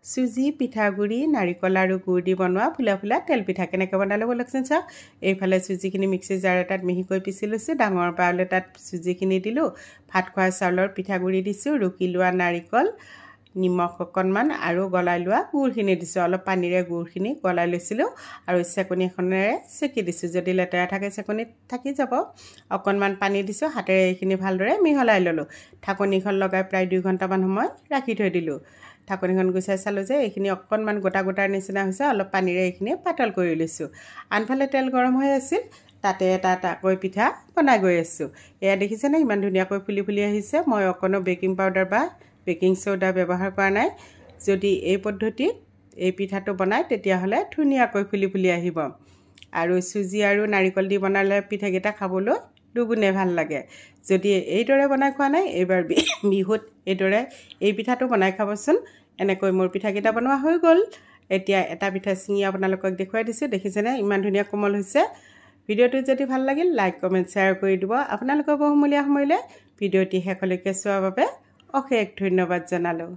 চুজি পিঠাগুড়ি নাৰিকল আৰু গুড় দি বনোৱা ফুলা ফুলা তেল পিঠা কেনেকৈ বনালে বলকচোন চাওক। এইফালে চুজিখিনি মিক্সি জাৰ এটাত মিহিকৈ পিচি লৈছোঁ। ডাঙৰ বাউল এটাত চুজিখিনি দিলোঁ। ভাত খোৱা চাউলৰ পিঠাগুড়ি দিছোঁ। ৰুকি লোৱা নাৰিকল, নিমখ অকণমান আৰু গলাই লোৱা গুড়খিনি দিছোঁ। অলপ পানীৰে গুড়খিনি গলাই লৈছিলোঁ আৰু চেকনি এখনেৰে চেকি দিছোঁ। যদি লেতেৰা থাকে চেকনিত থাকি যাব। অকণমান পানী দিছোঁ। হাতেৰে এইখিনি ভালদৰে মিহলাই ল'লোঁ। ঢাকনিখন লগাই প্ৰায় 2 ঘণ্টামান সময় ৰাখি থৈ দিলোঁ। ঢাকনিখন গুচাই চালোঁ যে এইখিনি অকণমান গোটা গোটাৰ নিচিনা হৈছে। অলপ পানীৰে এইখিনি পাতল কৰি লৈছোঁ। আনফালে তেল গৰম হৈ আছিল। তাতে এটা এটাকৈ পিঠা বনাই গৈ আছোঁ। এয়া দেখিছেনে ইমান ধুনীয়াকৈ ফুলি ফুলি আহিছে। মই অকণো বেকিং পাউডাৰ বা বেকিং চ'ডা ব্যৱহাৰ কৰা নাই। যদি এই পদ্ধতিত এই পিঠাটো বনায় তেতিয়াহ'লে ধুনীয়াকৈ ফুলি ফুলি আহিব। আৰু চুজি আৰু নাৰিকল দি বনালে পিঠাকেইটা খাবলৈ দুগুণে ভাল লাগে। যদি এইদৰে বনাই খোৱা নাই এইবাৰ বিহুত এইদৰে এই পিঠাটো বনাই খাবচোন। এনেকৈ মোৰ পিঠাকেইটা বনোৱা হৈ গ'ল। এতিয়া এটা পিঠা চিঙি আপোনালোকক দেখুৱাই দিছোঁ। দেখিছেনে ইমান ধুনীয়া কোমল হৈছে। ভিডিঅ'টো যদি ভাল লাগিল লাইক কমেণ্ট শ্বেয়াৰ কৰি দিব। আপোনালোকৰ বহুমূলীয়া সময়লৈ ভিডিঅ'টি শেষলৈকে চোৱাৰ বাবে অশেষ ধন্যবাদ জনালোঁ।